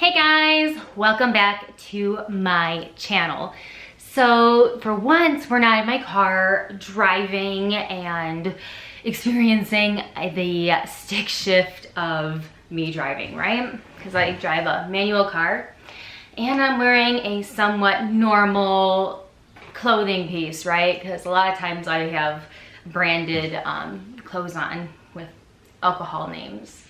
Hey guys, welcome back to my channel. So for once, we're not in my car driving and experiencing the stick shift of me driving, right? Because I drive a manual car and I'm wearing a somewhat normal clothing piece, right? Because a lot of times I have branded clothes on with alcohol names.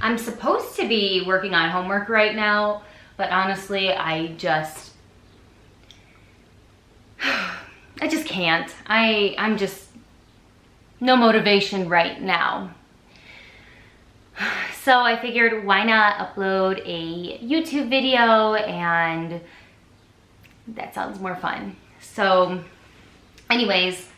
I'm supposed to be working on homework right now, but honestly, I just can't. I'm just no motivation right now. So I figured, why not upload a YouTube video, and that sounds more fun. So anyways,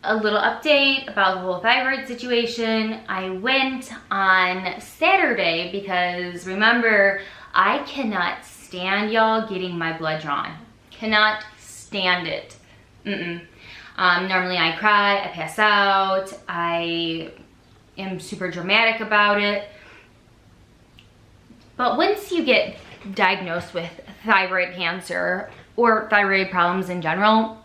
a little update about the whole thyroid situation. I went on Saturday because remember, I cannot stand y'all getting my blood drawn. Cannot stand it. Normally I cry, I pass out, I am super dramatic about it. But once you get diagnosed with thyroid cancer or thyroid problems in general,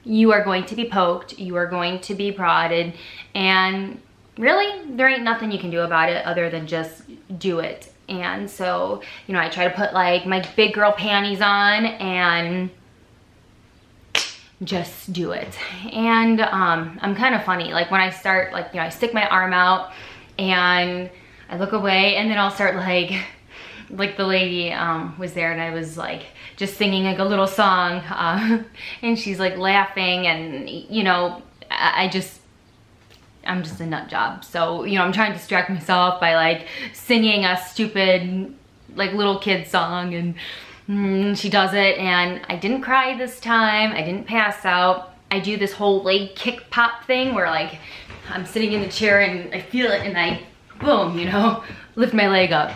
you are going to be poked, you are going to be prodded, and really, there ain't nothing you can do about it other than just do it. And so, you know, I try to put like my big girl panties on and just do it. And I'm kind of funny. Like when I start, like, you know, I stick my arm out and I look away, and then I'll start like the lady was there, and I was like just singing like a little song, and she's like laughing, and you know, I'm just a nut job. So, you know, I'm trying to distract myself by like singing a stupid like little kid song, and she does it, and I didn't cry this time, I didn't pass out. I do this whole leg kick pop thing where like I'm sitting in the chair and I feel it and I boom, you know, lift my leg up.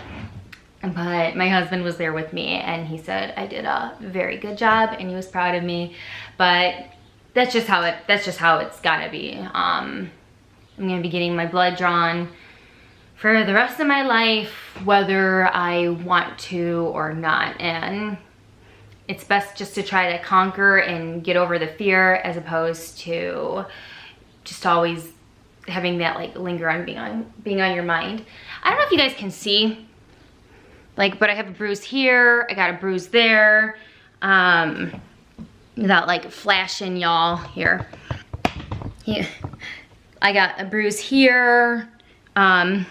But my husband was there with me, and he said I did a very good job, and he was proud of me. But that's just how it's gotta be. I'm gonna be getting my blood drawn for the rest of my life, whether I want to or not. And it's best just to try to conquer and get over the fear, as opposed to just always having that like linger on being on your mind. I don't know if you guys can see, like, but I have a bruise here, I got a bruise there, without like flashing y'all here. I got a bruise here, a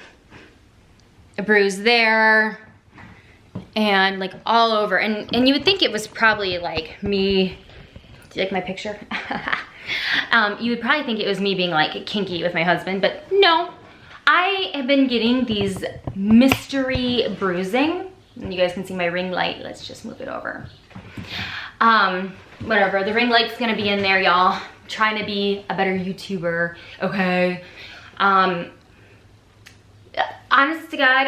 bruise there, and like all over. And you would think it was probably like me, do you like my picture? You would probably think it was me being like kinky with my husband, but no. I have been getting these mystery bruising. And you guys can see my ring light. Let's just move it over. Whatever, the ring light's gonna be in there, y'all. Trying to be a better YouTuber, okay? Honest to God,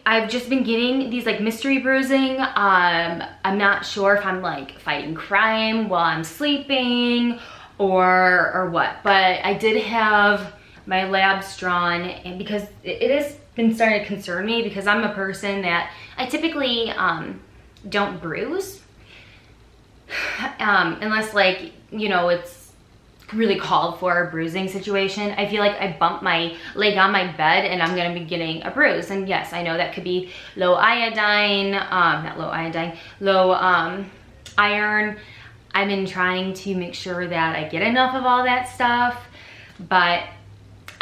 I've just been getting these like mystery bruising. I'm not sure if I'm like fighting crime while I'm sleeping or what, but I did have my labs drawn, and because it has been starting to concern me, because I'm a person that I typically don't bruise unless, like, you know, it's really called for a bruising situation. I feel like I bump my leg on my bed and I'm gonna be getting a bruise. And yes, I know that could be low iodine, low iron. I've been trying to make sure that I get enough of all that stuff, but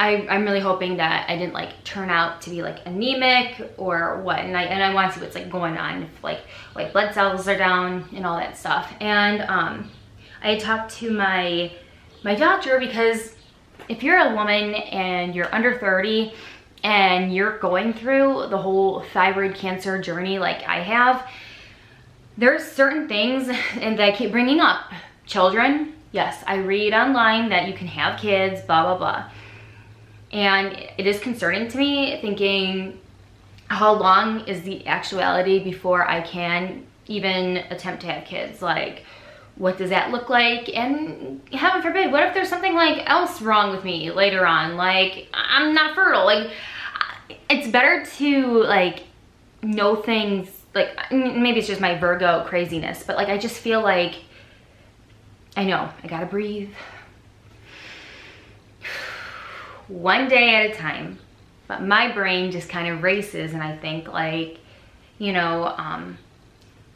I'm really hoping that I didn't like turn out to be like anemic or what, and I want to see what's like going on, if like white blood cells are down and all that stuff. And I talked to my doctor, because if you're a woman and you're under 30 and you're going through the whole thyroid cancer journey like I have, there's certain things and that I keep bringing up. Children, yes, I read online that you can have kids, blah blah blah. And it is concerning to me, thinking, how long is the actuality before I can even attempt to have kids? Like, what does that look like? And heaven forbid, what if there's something like else wrong with me later on? Like, I'm not fertile. Like, it's better to like know things, like maybe it's just my Virgo craziness, but like I just feel like I know I gotta breathe one day at a time, but my brain just kind of races, and I think like, you know,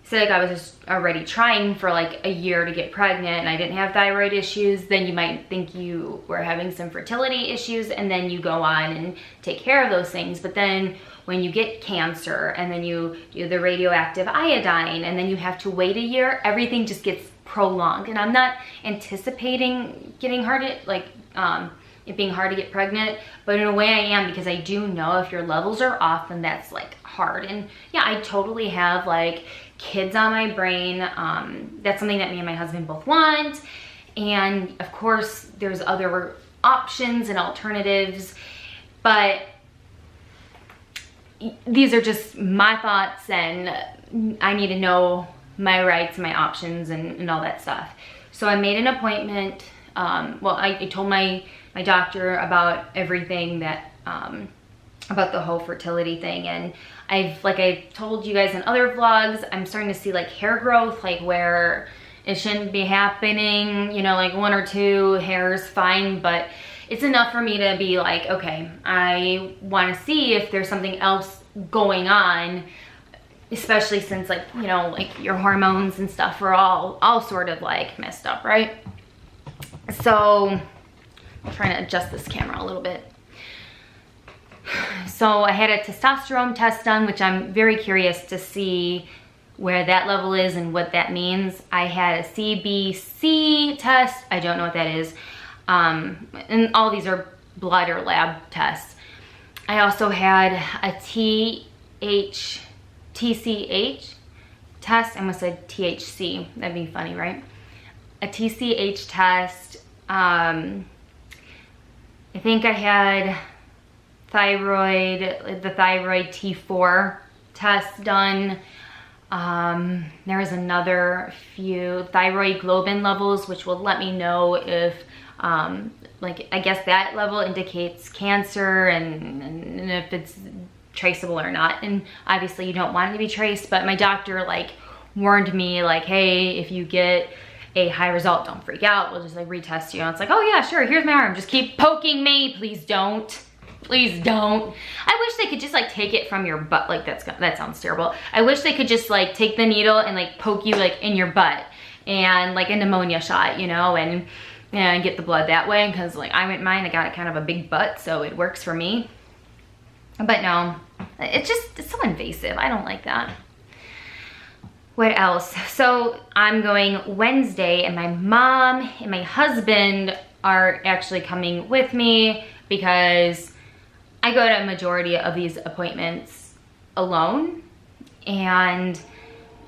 say like I was just already trying for like a year to get pregnant and I didn't have thyroid issues, then you might think you were having some fertility issues, and then you go on and take care of those things. But then when you get cancer and then you do the radioactive iodine and then you have to wait a year, everything just gets prolonged. And I'm not anticipating getting hard to like it being hard to get pregnant, but in a way I am, because I do know if your levels are off, then that's like hard. And yeah, I totally have like kids on my brain. That's something that me and my husband both want. And of course there's other options and alternatives, but these are just my thoughts, and I need to know my rights, my options, and all that stuff. So I made an appointment. Well, I told my doctor about everything that, about the whole fertility thing. And like I told you guys in other vlogs, I'm starting to see like hair growth, like where it shouldn't be happening, you know, like 1 or 2 hairs, fine, but it's enough for me to be like, okay, I want to see if there's something else going on, especially since like, you know, like your hormones and stuff are all sort of like messed up, right? So I'm trying to adjust this camera a little bit. So I had a testosterone test done, which I'm very curious to see where that level is and what that means. I had a CBC test. I don't know what that is. And all these are blood or lab tests. I also had a TCH test. I almost said THC. That'd be funny, right? A TCH test. I think I had the thyroid T4 test done. There was another few thyroid globin levels, which will let me know if, like, I guess that level indicates cancer and if it's traceable or not. And obviously you don't want it to be traced, but my doctor like warned me like, hey, if you get a high result, don't freak out. We'll just like retest you. And it's like, oh yeah, sure, here's my arm. Just keep poking me. Please don't. Please don't. I wish they could just like take it from your butt. Like that sounds terrible. I wish they could just like take the needle and like poke you like in your butt and like a pneumonia shot, you know, and get the blood that way. Cause like I went mine, I got kind of a big butt, so it works for me. But no, it's so invasive. I don't like that. What else? So I'm going Wednesday, and my mom and my husband are actually coming with me because I go to a majority of these appointments alone. And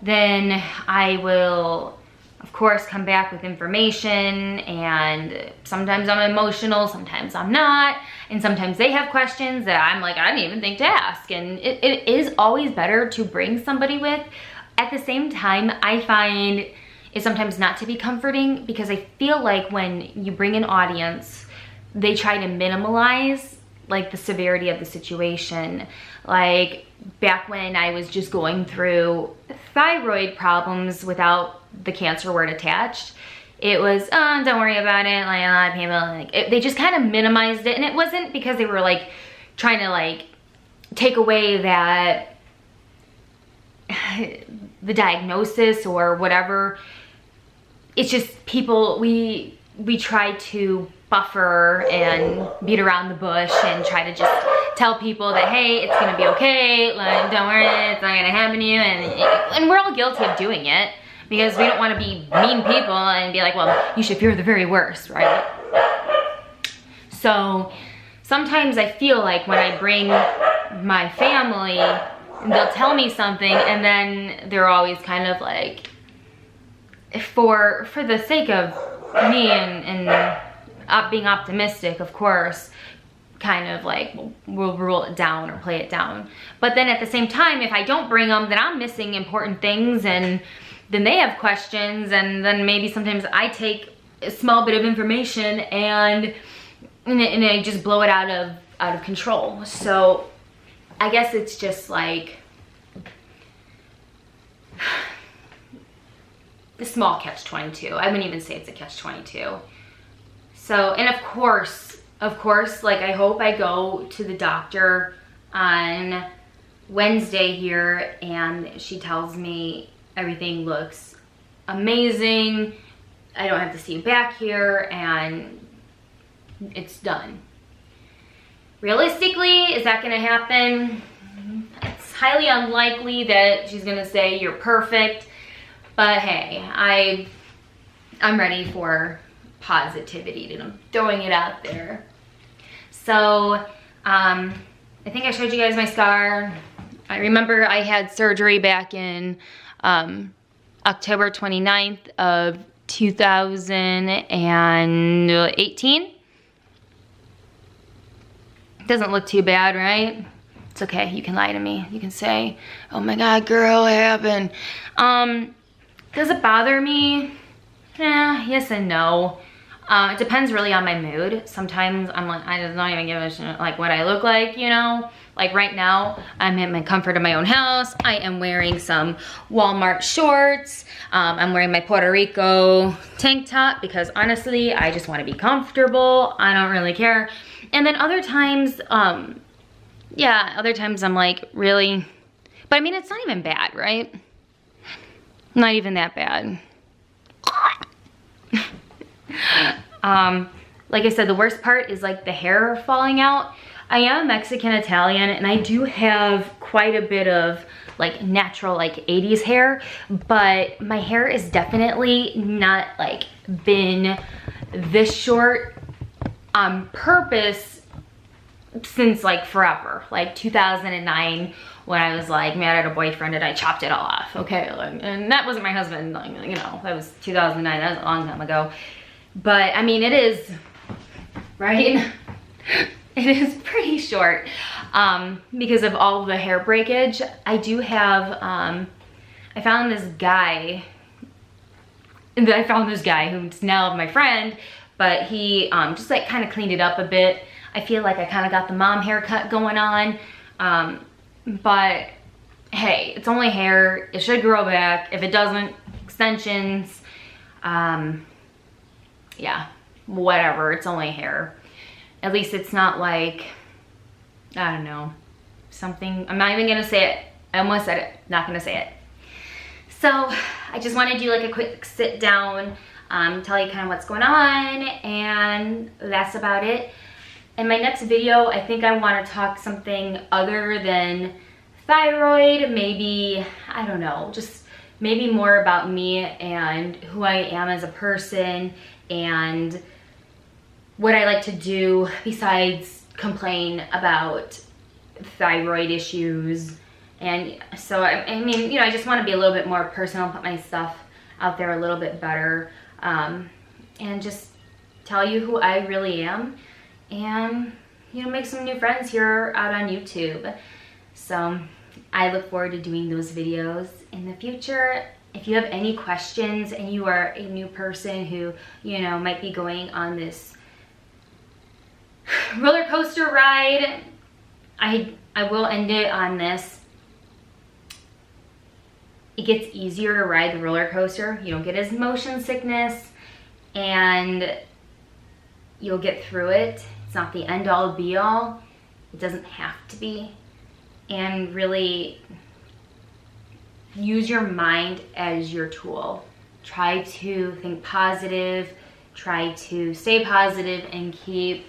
then I will, of course, come back with information, and sometimes I'm emotional, sometimes I'm not, and sometimes they have questions that I'm like, I didn't even think to ask. And it is always better to bring somebody with. At the same time, I find it sometimes not to be comforting, because I feel like when you bring an audience, they try to minimize like the severity of the situation. Like back when I was just going through thyroid problems without the cancer word attached, it was, oh, don't worry about it, like a lot of people, like, they just kind of minimized it. And it wasn't because they were like trying to like take away that the diagnosis or whatever. It's just people, we try to buffer and beat around the bush and try to just tell people that, hey, it's gonna be okay, like, don't worry, it's not gonna happen to you. And we're all guilty of doing it, because we don't want to be mean people and be like, well, you should fear the very worst, right? So sometimes I feel like when I bring my family, they'll tell me something, and then they're always kind of like, for the sake of me and being optimistic, of course, kind of like we'll rule it down or play it down. But then at the same time, if I don't bring them, then I'm missing important things, and then they have questions, and then maybe sometimes I take a small bit of information and I just blow it out of control. So I guess it's just like the small catch-22. I wouldn't even say it's a catch-22. So, and of course, like I hope I go to the doctor on Wednesday here and she tells me everything looks amazing. I don't have to see you back here and it's done. Realistically, is that gonna happen? It's highly unlikely that she's gonna say you're perfect, but hey, I'm ready for positivity and I'm throwing it out there. So, I think I showed you guys my scar. I remember I had surgery back in October 29th of 2018. Doesn't look too bad, right? It's okay, you can lie to me. You can say, oh my God, girl, what happened? Does it bother me? Yes and no. It depends really on my mood. Sometimes I'm like, I just don't even give a shit like what I look like, you know? Like right now, I'm in my comfort of my own house. I am wearing some Walmart shorts. I'm wearing my Puerto Rico tank top because honestly, I just want to be comfortable. I don't really care. And then other times, yeah, other times I'm like, really? But I mean, it's not even bad, right? Not even that bad. Like I said, the worst part is like the hair falling out. I am Mexican Italian and I do have quite a bit of like natural like 80s hair, but my hair is definitely not like been this short on purpose since like forever, like 2009 when I was like mad at a boyfriend and I chopped it all off. Okay, and that wasn't my husband, like, you know, that was 2009, that was a long time ago. But I mean, it is, right? It is pretty short because of all the hair breakage. I do have, I found this guy who's now my friend, but he just like kind of cleaned it up a bit. I feel like I kind of got the mom haircut going on. But hey, it's only hair. It should grow back. If it doesn't, extensions, yeah, whatever, it's only hair. At least it's not like, I don't know, something, I'm not even gonna say it. I almost said it, not gonna say it. So I just wanna do like a quick sit down, tell you kind of what's going on, and that's about it. In my next video, I think I wanna talk something other than thyroid, maybe, I don't know, just maybe more about me and who I am as a person and what I like to do besides complain about thyroid issues. And so, I mean, you know, I just want to be a little bit more personal, put my stuff out there a little bit better, and just tell you who I really am and, you know, make some new friends here out on YouTube. So I look forward to doing those videos in the future. If you have any questions and you are a new person who, you know, might be going on this roller coaster ride, I will end it on this. It gets easier to ride the roller coaster. You don't get as motion sickness and you'll get through it. It's not the end all be all. It doesn't have to be. And really use your mind as your tool. Try to think positive, try to stay positive, and keep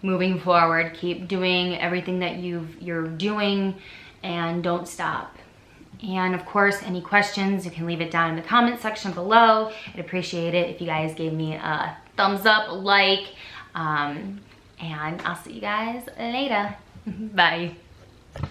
moving forward. Keep doing everything that you're doing and don't stop. And of course, any questions, you can leave it down in the comment section below. I'd appreciate it if you guys gave me a thumbs up, a like, and I'll see you guys later. Bye.